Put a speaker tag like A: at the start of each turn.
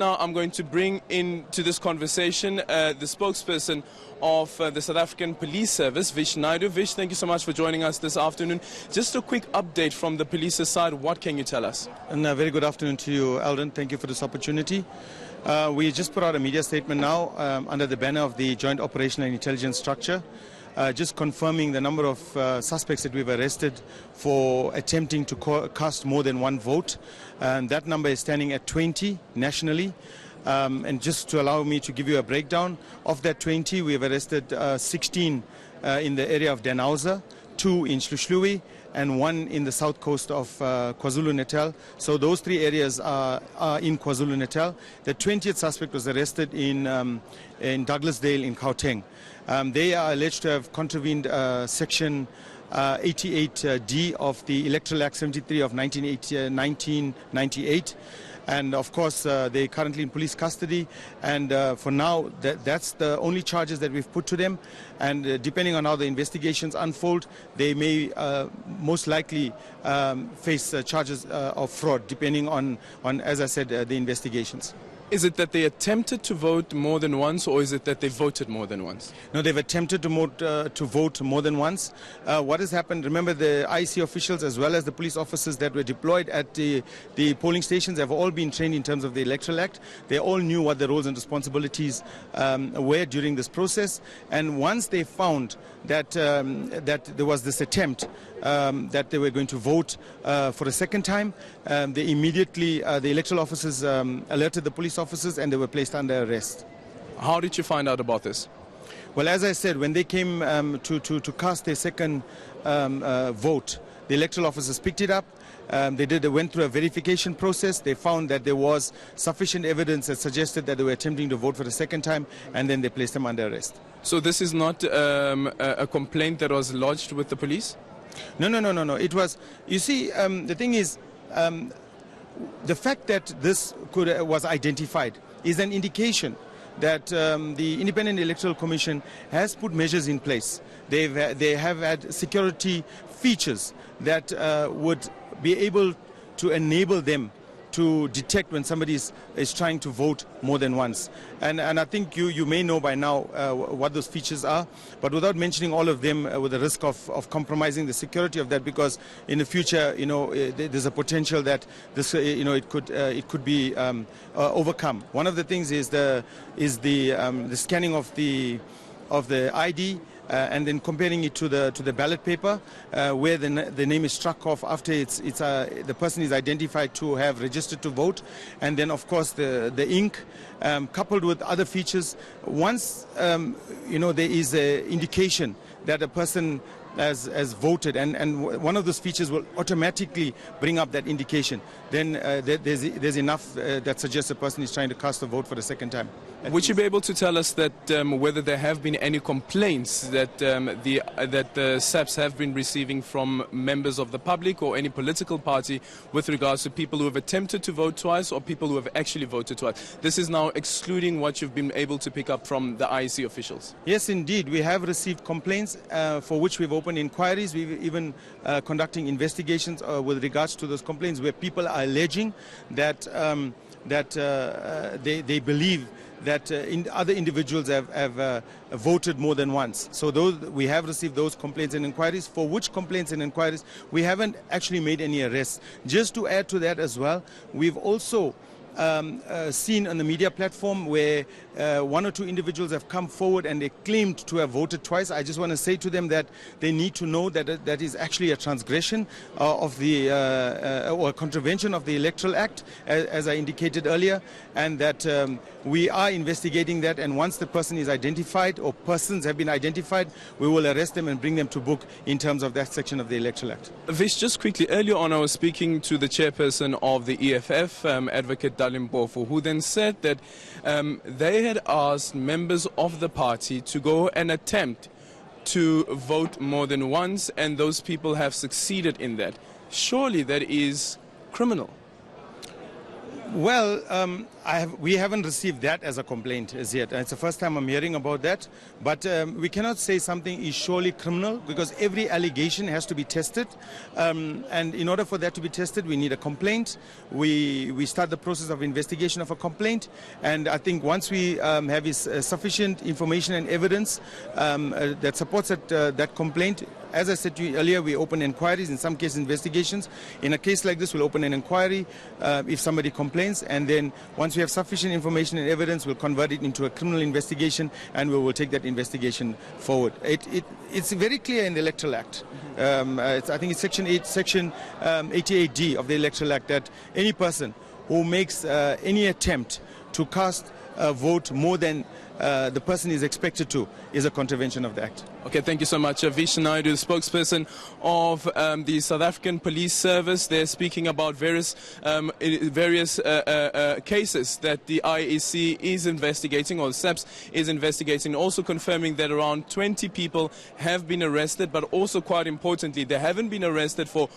A: Now I'm going to bring into this conversation the spokesperson of the South African Police Service, Vish Naidu. Vish, thank you so much for joining us this afternoon. Just a quick update from the police's side. What can you tell us?
B: And a very good afternoon to you, Alden. Thank you for this opportunity. We just put out a media statement now under the banner of the Joint Operational and Intelligence Structure, just confirming the number of suspects that we've arrested for attempting to cast more than one vote. And that number is standing at 20 nationally. And just to allow me to give you a breakdown, of that 20, we have arrested 16 in the area of Denhauser, 2 in Shlushluwi, and 1 in the south coast of KwaZulu-Natal. So those 3 areas are in KwaZulu-Natal. The 20th suspect was arrested in Douglasdale in Gauteng. They are alleged to have contravened Section 88D of the Electoral Act 73 of 1998. And of course, they're currently in police custody. And for now, that's the only charges that we've put to them. And depending on how the investigations unfold, they may most likely face charges of fraud, depending on, as I said, the investigations.
A: Is it that they attempted to vote more than once, or is it that they voted more than once?
B: No, they've attempted to vote more than once. What has happened, remember, the IEC officials as well as the police officers that were deployed at the polling stations have all been trained in terms of the Electoral Act. They all knew what the roles and responsibilities were during this process. And once they found that there was this attempt that they were going to vote for a second time, they immediately, the electoral officers alerted the police officers and they were placed under arrest.
A: How did you find out about this?
B: Well, as I said, when they came to cast their second vote, the electoral officers picked it up. They went through a verification process. They found that there was sufficient evidence that suggested that they were attempting to vote for the second time, and then they placed them under arrest.
A: So this is not a complaint that was lodged with the police?
B: No. It was, you see, the thing is, the fact that this was identified is an indication that the Independent Electoral Commission has put measures in place. They have had security features that would be able to enable them to detect when somebody is trying to vote more than once. And I think you may know by now what those features are, but without mentioning all of them, with the risk of compromising the security of that, because in the future, there's a potential that this, it could be overcome. One of the things is the scanning of the ID. And then comparing it to the ballot paper, where the name is struck off after the person is identified to have registered to vote, and then of course the ink, coupled with other features. Once there is an indication that a person has voted, and one of those features will automatically bring up that indication, then there's enough that suggests a person is trying to cast a vote for the second time.
A: Would you be able to tell us that whether there have been any complaints that the SAPS have been receiving from members of the public or any political party with regards to people who have attempted to vote twice or people who have actually voted twice? This is now excluding what you've been able to pick up from the IEC officials.
B: Yes, indeed. We have received complaints for which we've opened inquiries. We've even conducting investigations with regards to those complaints, where people are alleging that they believe that other individuals have voted more than once. So we have received those complaints and inquiries, for which complaints and inquiries we haven't actually made any arrests. Just to add to that as well, we've also seen on the media platform where 1 or 2 individuals have come forward and they claimed to have voted twice. I just want to say to them that they need to know that that is actually a transgression of the or a contravention of the Electoral Act, as I indicated earlier, and that we are investigating that, and once the person is identified or persons have been identified, we will arrest them and bring them to book in terms of that section of the Electoral Act.
A: Vish, just quickly, earlier on I was speaking to the chairperson of the EFF, Advocate Dalimpofu, who then said that they had asked members of the party to go and attempt to vote more than once, and those people have succeeded in that. Surely that is criminal.
B: Well, we haven't received that as a complaint as yet. It's the first time I'm hearing about that. But we cannot say something is surely criminal because every allegation has to be tested. And in order for that to be tested, we need a complaint. We start the process of investigation of a complaint. And I think once we have sufficient information and evidence that supports that complaint, as I said to you earlier, we open inquiries, in some cases investigations. In a case like this, we'll open an inquiry if somebody complains, and then once we have sufficient information and evidence, we'll convert it into a criminal investigation, and we will take that investigation forward. It's very clear in the Electoral Act. I think it's Section 88D of the Electoral Act that any person who makes any attempt to cast a vote more than the person is expected to is a contravention of the Act.
A: Okay, thank you so much. Vish Naidu, spokesperson of the South African Police Service. They're speaking about various cases that the IEC is investigating, or SAPS is investigating, also confirming that around 20 people have been arrested, but also quite importantly, they haven't been arrested for